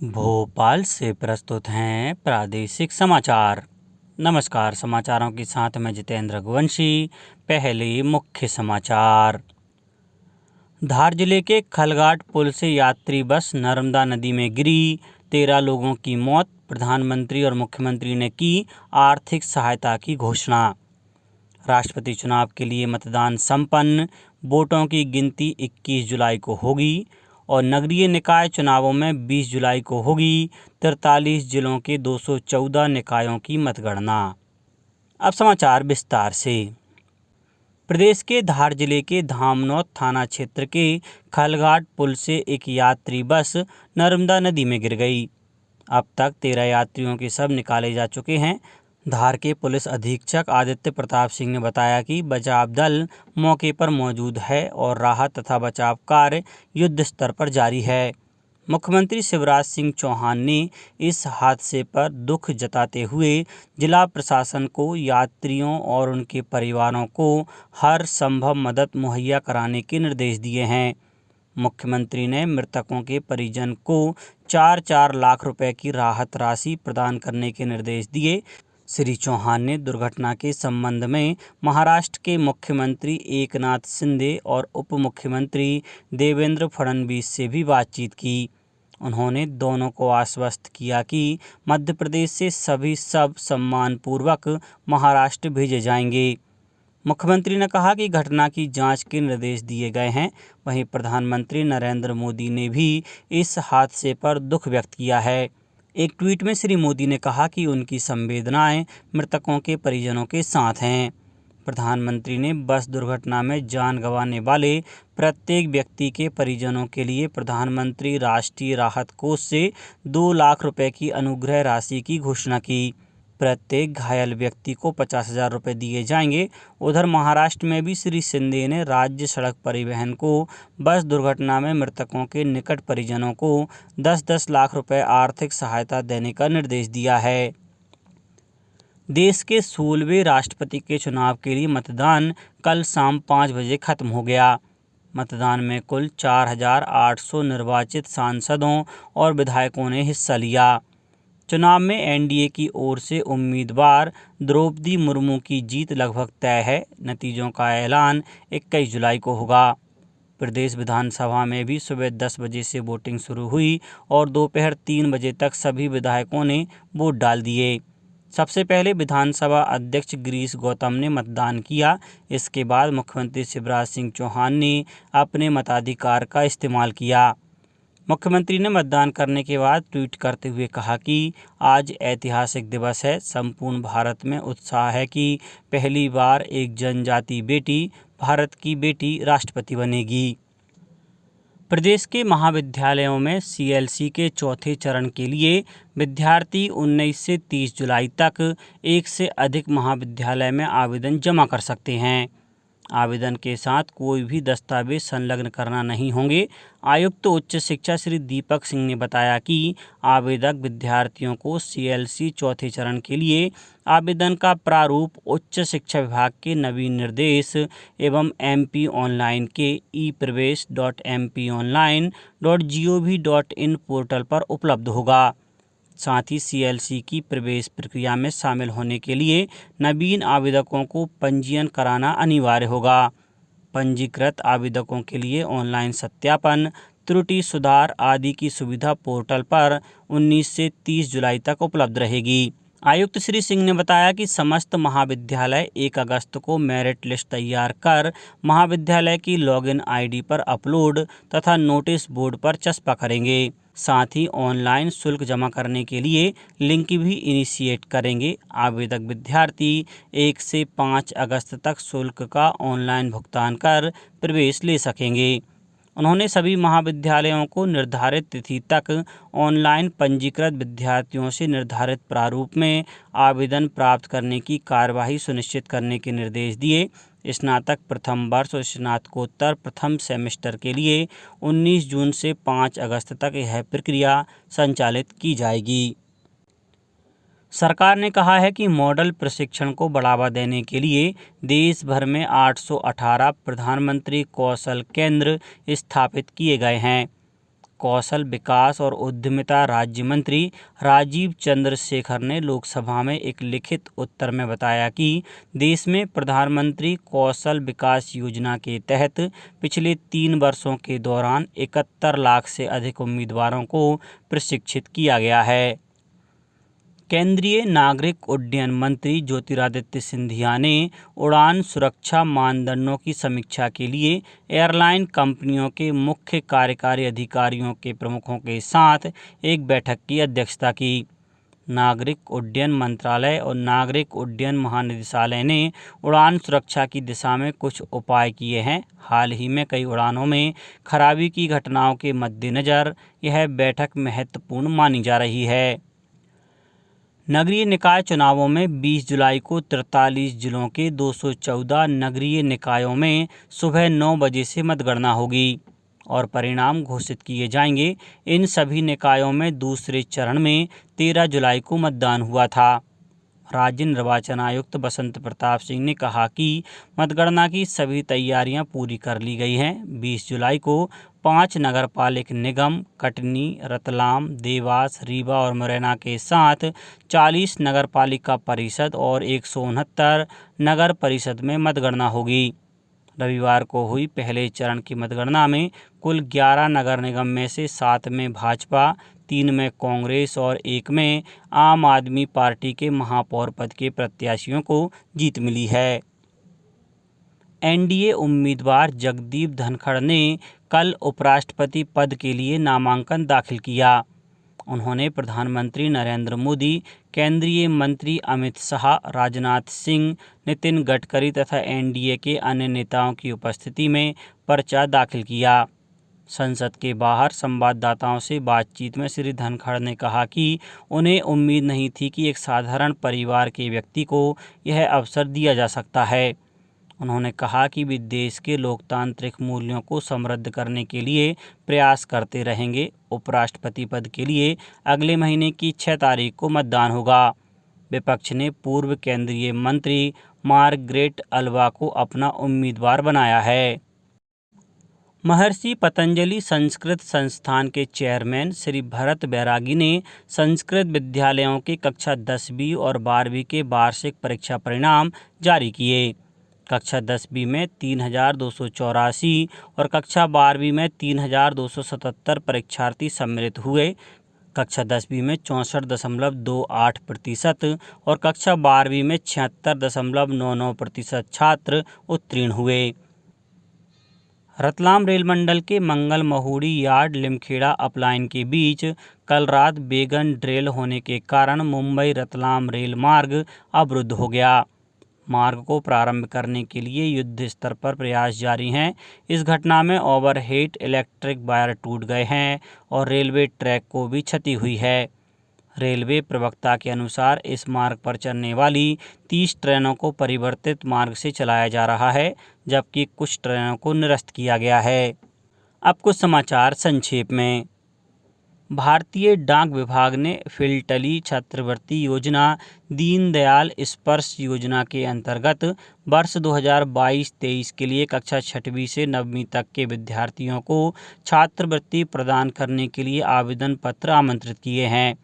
भोपाल से प्रस्तुत हैं प्रादेशिक समाचार। नमस्कार, समाचारों के साथ मैं जितेंद्र रघुवंशी। पहले मुख्य समाचार। धार जिले के खलघाट पुल से यात्री बस नर्मदा नदी में गिरी, 13 लोगों की मौत। प्रधानमंत्री और मुख्यमंत्री ने की आर्थिक सहायता की घोषणा। राष्ट्रपति चुनाव के लिए मतदान संपन्न, वोटों की गिनती 21 जुलाई को होगी और नगरीय निकाय चुनावों में 20 जुलाई को होगी 43 जिलों के 214 निकायों की मतगणना। अब समाचार विस्तार से। प्रदेश के धार जिले के धामनौद थाना क्षेत्र के खलघाट पुल से एक यात्री बस नर्मदा नदी में गिर गई। अब तक 13 यात्रियों के शव निकाले जा चुके हैं। धार के पुलिस अधीक्षक आदित्य प्रताप सिंह ने बताया कि बचाव दल मौके पर मौजूद है और राहत तथा बचाव कार्य युद्ध स्तर पर जारी है। मुख्यमंत्री शिवराज सिंह चौहान ने इस हादसे पर दुख जताते हुए जिला प्रशासन को यात्रियों और उनके परिवारों को हर संभव मदद मुहैया कराने के निर्देश दिए हैं। मुख्यमंत्री ने मृतकों के परिजन को 4-4 लाख रुपए की राहत राशि प्रदान करने के निर्देश दिए। श्री चौहान ने दुर्घटना के संबंध में महाराष्ट्र के मुख्यमंत्री एकनाथ शिंदे और उप मुख्यमंत्री देवेंद्र फडणवीस से भी बातचीत की। उन्होंने दोनों को आश्वस्त किया कि मध्य प्रदेश से सभी शव सम्मानपूर्वक महाराष्ट्र भेजे जाएंगे। मुख्यमंत्री ने कहा कि घटना की जांच के निर्देश दिए गए हैं। वहीं प्रधानमंत्री नरेंद्र मोदी ने भी इस हादसे पर दुख व्यक्त किया है। एक ट्वीट में श्री मोदी ने कहा कि उनकी संवेदनाएं मृतकों के परिजनों के साथ हैं। प्रधानमंत्री ने बस दुर्घटना में जान गंवाने वाले प्रत्येक व्यक्ति के परिजनों के लिए प्रधानमंत्री राष्ट्रीय राहत कोष से 2 लाख रुपए की अनुग्रह राशि की घोषणा की। प्रत्येक घायल व्यक्ति को 50,000 रुपये दिए जाएंगे। उधर महाराष्ट्र में भी श्री शिंदे ने राज्य सड़क परिवहन को बस दुर्घटना में मृतकों के निकट परिजनों को 10-10 लाख रुपए आर्थिक सहायता देने का निर्देश दिया है। देश के 16वें राष्ट्रपति के चुनाव के लिए मतदान कल शाम 5 बजे खत्म हो गया। मतदान में कुल 4,800 निर्वाचित सांसदों और विधायकों ने हिस्सा लिया। चुनाव में एनडीए की ओर से उम्मीदवार द्रौपदी मुर्मू की जीत लगभग तय है। नतीजों का ऐलान 21 जुलाई को होगा। प्रदेश विधानसभा में भी सुबह 10 बजे से वोटिंग शुरू हुई और दोपहर 3 बजे तक सभी विधायकों ने वोट डाल दिए। सबसे पहले विधानसभा अध्यक्ष गिरीश गौतम ने मतदान किया। इसके बाद मुख्यमंत्री शिवराज सिंह चौहान ने अपने मताधिकार का इस्तेमाल किया। मुख्यमंत्री ने मतदान करने के बाद ट्वीट करते हुए कहा कि आज ऐतिहासिक दिवस है। संपूर्ण भारत में उत्साह है कि पहली बार एक जनजाति बेटी, भारत की बेटी राष्ट्रपति बनेगी। प्रदेश के महाविद्यालयों में सीएलसी के चौथे चरण के लिए विद्यार्थी 19 से 30 जुलाई तक एक से अधिक महाविद्यालय में आवेदन जमा कर सकते हैं। आवेदन के साथ कोई भी दस्तावेज संलग्न करना नहीं होंगे। आयुक्त उच्च शिक्षा श्री दीपक सिंह ने बताया कि आवेदक विद्यार्थियों को सीएलसी चौथे चरण के लिए आवेदन का प्रारूप उच्च शिक्षा विभाग के नवीन निर्देश एवं एमपी ऑनलाइन के eप्रवेश.mpionline.gov.in पोर्टल पर उपलब्ध होगा। साथ ही सीएलसी की प्रवेश प्रक्रिया में शामिल होने के लिए नवीन आवेदकों को पंजीयन कराना अनिवार्य होगा। पंजीकृत आवेदकों के लिए ऑनलाइन सत्यापन, त्रुटि सुधार आदि की सुविधा पोर्टल पर 19 से 30 जुलाई तक उपलब्ध रहेगी। आयुक्त श्री सिंह ने बताया कि समस्त महाविद्यालय 1 अगस्त को मेरिट लिस्ट तैयार कर महाविद्यालय की लॉगिन आईडी पर अपलोड तथा नोटिस बोर्ड पर चस्पा करेंगे। साथ ही ऑनलाइन शुल्क जमा करने के लिए लिंक भी इनिशिएट करेंगे। आवेदक विद्यार्थी 1 से 5 अगस्त तक शुल्क का ऑनलाइन भुगतान कर प्रवेश ले सकेंगे। उन्होंने सभी महाविद्यालयों को निर्धारित तिथि तक ऑनलाइन पंजीकृत विद्यार्थियों से निर्धारित प्रारूप में आवेदन प्राप्त करने की कार्यवाही सुनिश्चित करने के निर्देश दिए। स्नातक प्रथम वर्ष और स्नातकोत्तर प्रथम सेमेस्टर के लिए 19 जून से 5 अगस्त तक यह प्रक्रिया संचालित की जाएगी। सरकार ने कहा है कि मॉडल प्रशिक्षण को बढ़ावा देने के लिए देश भर में 818 प्रधानमंत्री कौशल केंद्र स्थापित किए गए हैं। कौशल विकास और उद्यमिता राज्य मंत्री राजीव चंद्रशेखर ने लोकसभा में एक लिखित उत्तर में बताया कि देश में प्रधानमंत्री कौशल विकास योजना के तहत पिछले 3 वर्षों के दौरान 71 लाख से अधिक उम्मीदवारों को प्रशिक्षित किया गया है। केंद्रीय नागरिक उड्डयन मंत्री ज्योतिरादित्य सिंधिया ने उड़ान सुरक्षा मानदंडों की समीक्षा के लिए एयरलाइन कंपनियों के मुख्य कार्यकारी अधिकारियों के प्रमुखों के साथ एक बैठक की अध्यक्षता की। नागरिक उड्डयन मंत्रालय और नागरिक उड्डयन महानिदेशालय ने उड़ान सुरक्षा की दिशा में कुछ उपाय किए हैं। हाल ही में कई उड़ानों में खराबी की घटनाओं के मद्देनज़र यह बैठक महत्वपूर्ण मानी जा रही है। नगरीय निकाय चुनावों में 20 जुलाई को 43 जिलों के 214 नगरीय निकायों में सुबह 9 बजे से मतगणना होगी और परिणाम घोषित किए जाएंगे। इन सभी निकायों में दूसरे चरण में 13 जुलाई को मतदान हुआ था। राज्य निर्वाचन आयुक्त बसंत प्रताप सिंह ने कहा कि मतगणना की सभी तैयारियां पूरी कर ली गई हैं। 20 जुलाई को 5 नगरपालिक निगम कटनी, रतलाम, देवास, रीवा और मुरैना के साथ 40 नगरपालिका परिषद और 169 नगर परिषद में मतगणना होगी। रविवार को हुई पहले चरण की मतगणना में कुल 11 नगर निगम में से 7 में भाजपा, 3 में कांग्रेस और 1 में आम आदमी पार्टी के महापौर पद के प्रत्याशियों को जीत मिली है। एनडीए उम्मीदवार जगदीप धनखड़ ने कल उपराष्ट्रपति पद के लिए नामांकन दाखिल किया। उन्होंने प्रधानमंत्री नरेंद्र मोदी, केंद्रीय मंत्री अमित शाह, राजनाथ सिंह, नितिन गडकरी तथा एनडीए के अन्य नेताओं की उपस्थिति में पर्चा दाखिल किया। संसद के बाहर संवाददाताओं से बातचीत में श्री धनखड़ ने कहा कि उन्हें उम्मीद नहीं थी कि एक साधारण परिवार के व्यक्ति को यह अवसर दिया जा सकता है। उन्होंने कहा कि वे देश के लोकतांत्रिक मूल्यों को समृद्ध करने के लिए प्रयास करते रहेंगे। उपराष्ट्रपति पद के लिए अगले महीने की 6 तारीख को मतदान होगा। विपक्ष ने पूर्व केंद्रीय मंत्री मार्गरेट अल्वा को अपना उम्मीदवार बनाया है। महर्षि पतंजलि संस्कृत संस्थान के चेयरमैन श्री भरत बैरागी ने संस्कृत विद्यालयों के कक्षा 10वीं और 12वीं के वार्षिक परीक्षा परिणाम जारी किए। कक्षा 10वीं में 3284 और कक्षा 12वीं में 3277 परीक्षार्थी सम्मिलित हुए। कक्षा 10वीं में 64.28% और कक्षा 12वीं में 76.99% छात्र उत्तीर्ण हुए। रतलाम रेल मंडल के मंगल महुड़ी यार्ड लिमखेड़ा अपलाइन के बीच कल रात बेगन ड्रिल होने के कारण मुंबई रतलाम रेल मार्ग अवरुद्ध हो गया। मार्ग को प्रारंभ करने के लिए युद्ध स्तर पर प्रयास जारी हैं। इस घटना में ओवरहेड इलेक्ट्रिक वायर टूट गए हैं और रेलवे ट्रैक को भी क्षति हुई है। रेलवे प्रवक्ता के अनुसार इस मार्ग पर चलने वाली 30 ट्रेनों को परिवर्तित मार्ग से चलाया जा रहा है, जबकि कुछ ट्रेनों को निरस्त किया गया है। अब कुछ समाचार संक्षेप में। भारतीय डाक विभाग ने फिलटली छात्रवृत्ति योजना, दीनदयाल स्पर्श योजना के अंतर्गत वर्ष 2022-23 के लिए कक्षा 6वीं से 9वीं तक के विद्यार्थियों को छात्रवृत्ति प्रदान करने के लिए आवेदन पत्र आमंत्रित किए हैं।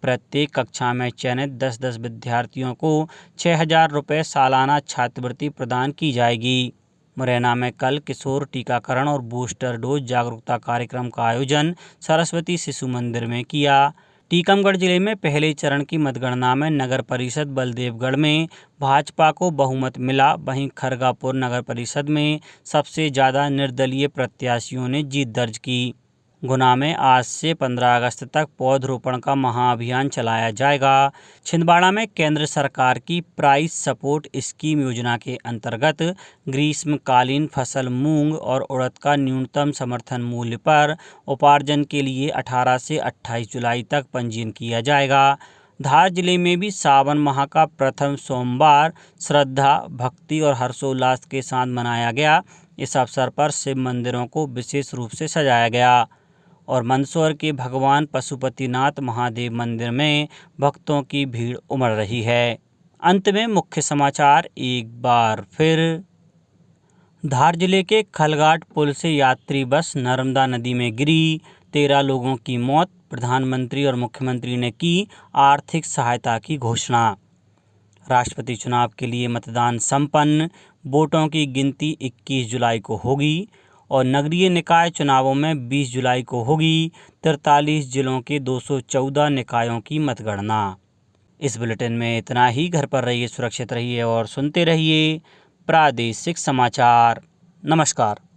प्रत्येक कक्षा में चयनित 10-10 विद्यार्थियों को 6,000 रुपये सालाना छात्रवृत्ति प्रदान की जाएगी। मुरैना में कल किशोर टीकाकरण और बूस्टर डोज जागरूकता कार्यक्रम का आयोजन सरस्वती शिशु मंदिर में किया। टीकमगढ़ जिले में पहले चरण की मतगणना में नगर परिषद बलदेवगढ़ में भाजपा को बहुमत मिला। वहीं खरगापुर नगर परिषद में सबसे ज़्यादा निर्दलीय प्रत्याशियों ने जीत दर्ज की। गुना में आज से 15 अगस्त तक पौधरोपण का महाअभियान चलाया जाएगा। छिंदवाड़ा में केंद्र सरकार की प्राइस सपोर्ट स्कीम योजना के अंतर्गत ग्रीष्मकालीन फसल मूंग और उड़द का न्यूनतम समर्थन मूल्य पर उपार्जन के लिए 18 से 28 जुलाई तक पंजीयन किया जाएगा। धार जिले में भी सावन माह का प्रथम सोमवार श्रद्धा, भक्ति और हर्षोल्लास के साथ मनाया गया। इस अवसर पर शिव मंदिरों को विशेष रूप से सजाया गया और मंदसौर के भगवान पशुपतिनाथ महादेव मंदिर में भक्तों की भीड़ उमड़ रही है। अंत में मुख्य समाचार एक बार फिर। धार जिले के खलघाट पुल से यात्री बस नर्मदा नदी में गिरी, 13 लोगों की मौत, प्रधानमंत्री और मुख्यमंत्री ने की आर्थिक सहायता की घोषणा। राष्ट्रपति चुनाव के लिए मतदान संपन्न, वोटों की गिनती 21 जुलाई को होगी और नगरीय निकाय चुनावों में 20 जुलाई को होगी 43 जिलों के 214 निकायों की मतगणना। इस बुलेटिन में इतना ही। घर पर रहिए, सुरक्षित रहिए और सुनते रहिए प्रादेशिक समाचार। नमस्कार।